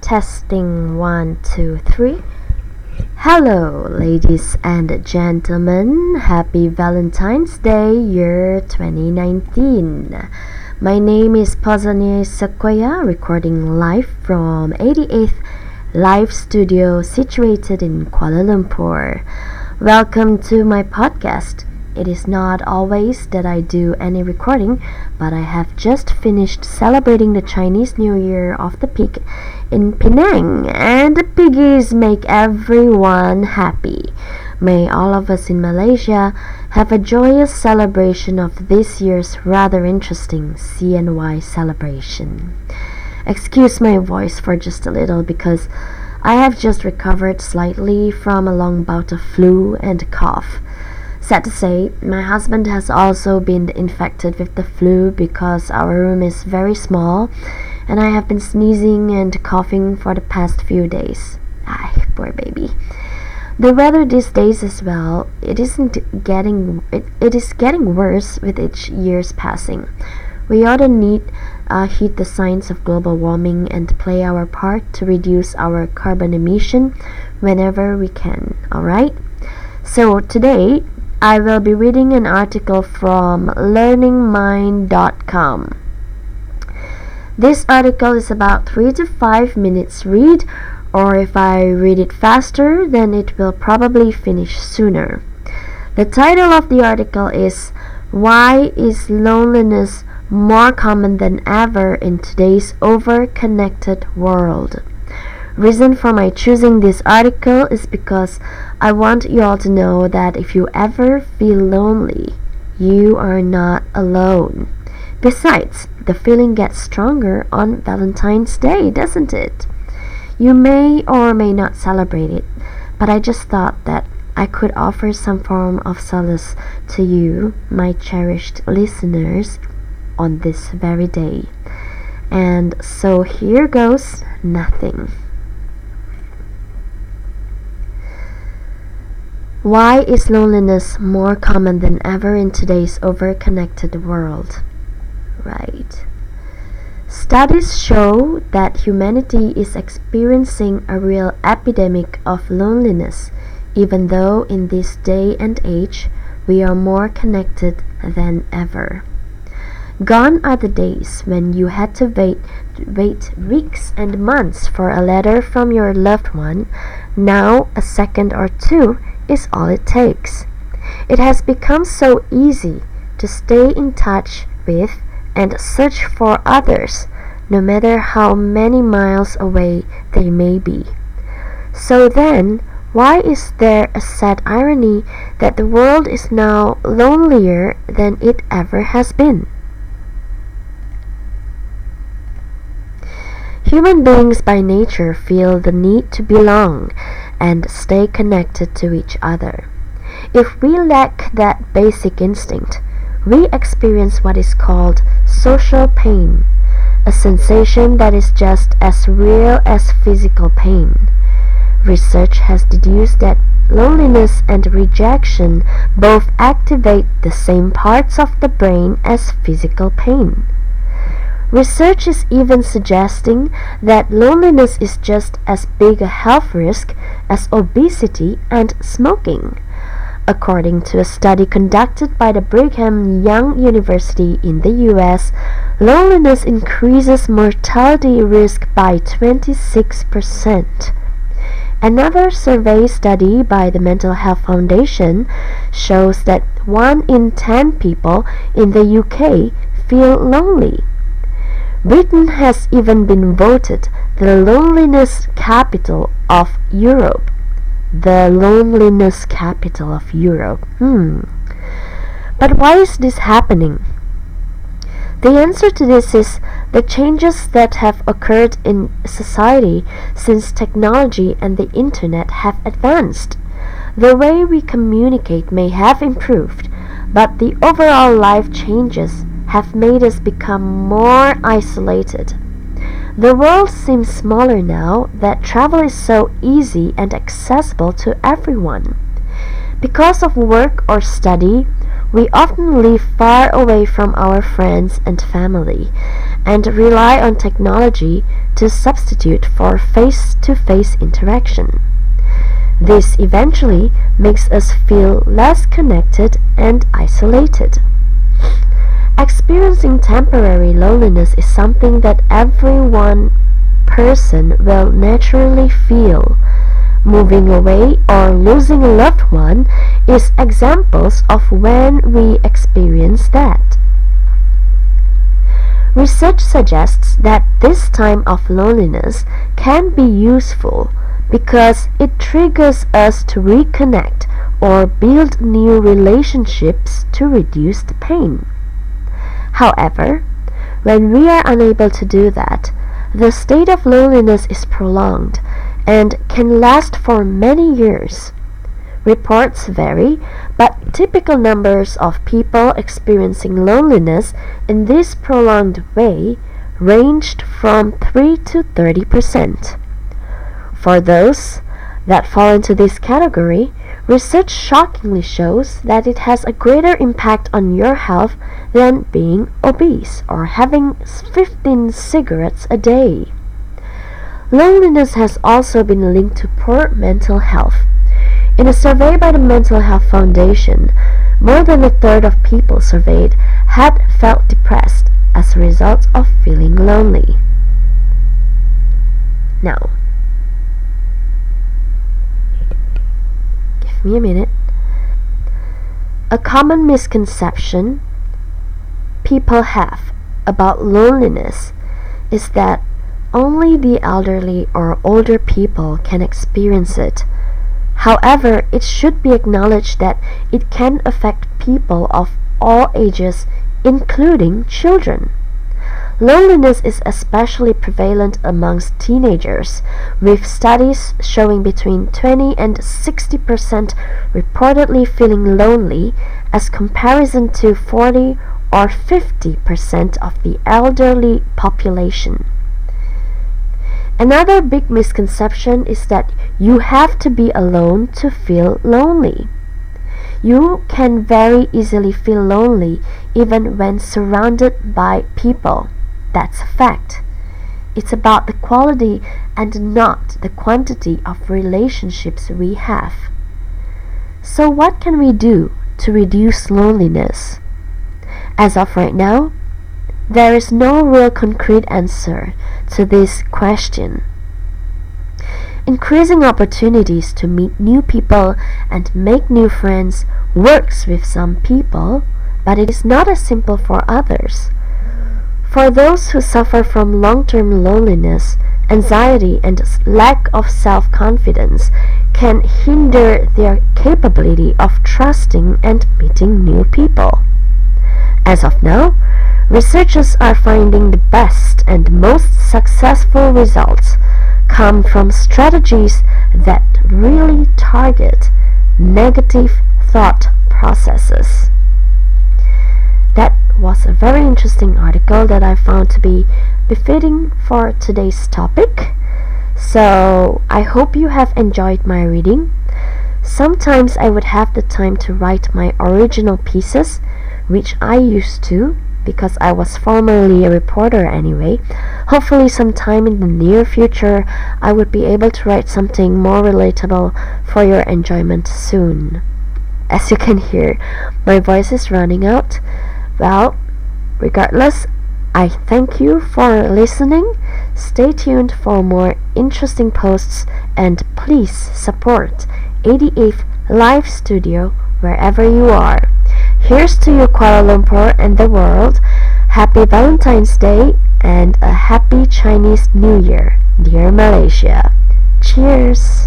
Testing 1, 2, 3. Hello, ladies and gentlemen. Happy Valentine's Day, year 2019. My name is Poseanye Sequioa, recording live from 88th Live Studio situated in Kuala Lumpur. Welcome to my podcast. It is not always that I do any recording, but I have just finished celebrating the Chinese New Year of the pig in Penang, and the piggies make everyone happy. May all of us in Malaysia have a joyous celebration of this year's rather interesting CNY celebration. Excuse my voice for just a little because I have just recovered slightly from a long bout of flu and cough. Sad to say, my husband has also been infected with the flu because our room is very small and I have been sneezing and coughing for the past few days. Ay, poor baby. The weather these days as well, it is getting worse with each year's passing. We ought to heed the signs of global warming and play our part to reduce our carbon emission whenever we can, alright? So today, I will be reading an article from learningmind.com. This article is about 3 to 5 minutes read, or if I read it faster, then it will probably finish sooner. The title of the article is Why is Loneliness More Common Than Ever in Today's Over-Connected World? Reason for my choosing this article is because I want you all to know that if you ever feel lonely, you are not alone. Besides, the feeling gets stronger on Valentine's Day, doesn't it? You may or may not celebrate it, but I just thought that I could offer some form of solace to you, my cherished listeners, on this very day. And so here goes nothing. Why is loneliness more common than ever in today's over-connected world? Right. Studies show that humanity is experiencing a real epidemic of loneliness, even though in this day and age we are more connected than ever. Gone are the days when you had to wait weeks and months for a letter from your loved one. Now a second or two is all it takes. It has become so easy to stay in touch with and search for others, no matter how many miles away they may be. So then, why is there a sad irony that the world is now lonelier than it ever has been? Human beings by nature feel the need to belong and stay connected to each other. If we lack that basic instinct, we experience what is called social pain, a sensation that is just as real as physical pain. Research has deduced that loneliness and rejection both activate the same parts of the brain as physical pain. Research is even suggesting that loneliness is just as big a health risk as obesity and smoking. According to a study conducted by the Brigham Young University in the US, loneliness increases mortality risk by 26%. Another survey study by the Mental Health Foundation shows that 1 in 10 people in the UK feel lonely. Britain has even been voted the loneliness capital of Europe. The loneliness capital of Europe. But why is this happening? The answer to this is the changes that have occurred in society since technology and the internet have advanced. The way we communicate may have improved, but the overall life changes have made us become more isolated. The world seems smaller now that travel is so easy and accessible to everyone. Because of work or study, we often live far away from our friends and family, and rely on technology to substitute for face-to-face interaction. This eventually makes us feel less connected and isolated. Experiencing temporary loneliness is something that every one person will naturally feel. Moving away or losing a loved one is examples of when we experience that. Research suggests that this time of loneliness can be useful because it triggers us to reconnect or build new relationships to reduce the pain. However, when we are unable to do that, the state of loneliness is prolonged and can last for many years. Reports vary, but typical numbers of people experiencing loneliness in this prolonged way ranged from 3 to 30%. For those that fall into this category, research shockingly shows that it has a greater impact on your health than being obese or having 15 cigarettes a day. Loneliness has also been linked to poor mental health. In a survey by the Mental Health Foundation, more than a third of people surveyed had felt depressed as a result of feeling lonely. Now, give me a minute. A common misconception people have about loneliness is that only the elderly or older people can experience it. However, it should be acknowledged that it can affect people of all ages, including children. Loneliness is especially prevalent amongst teenagers, with studies showing between 20 and 60% reportedly feeling lonely as comparison to 40 or 50% of the elderly population. Another big misconception is that you have to be alone to feel lonely. You can very easily feel lonely even when surrounded by people. That's a fact. It's about the quality and not the quantity of relationships we have. So what can we do to reduce loneliness? As of right now, there is no real concrete answer to this question. Increasing opportunities to meet new people and make new friends works with some people, but it is not as simple for others. For those who suffer from long-term loneliness, anxiety and lack of self-confidence can hinder their capability of trusting and meeting new people. As of now, researchers are finding the best and most successful results come from strategies that really target negative thought processes. That was a very interesting article that I found to be befitting for today's topic. So I hope you have enjoyed my reading. Sometimes I would have the time to write my original pieces, which I used to because I was formerly a reporter anyway. Hopefully sometime in the near future I would be able to write something more relatable for your enjoyment soon. As you can hear, my voice is running out. Well, regardless, I thank you for listening. Stay tuned for more interesting posts and please support 88th Live Studio wherever you are. Here's to you, Kuala Lumpur and the world. Happy Valentine's Day and a happy Chinese New Year, dear Malaysia. Cheers!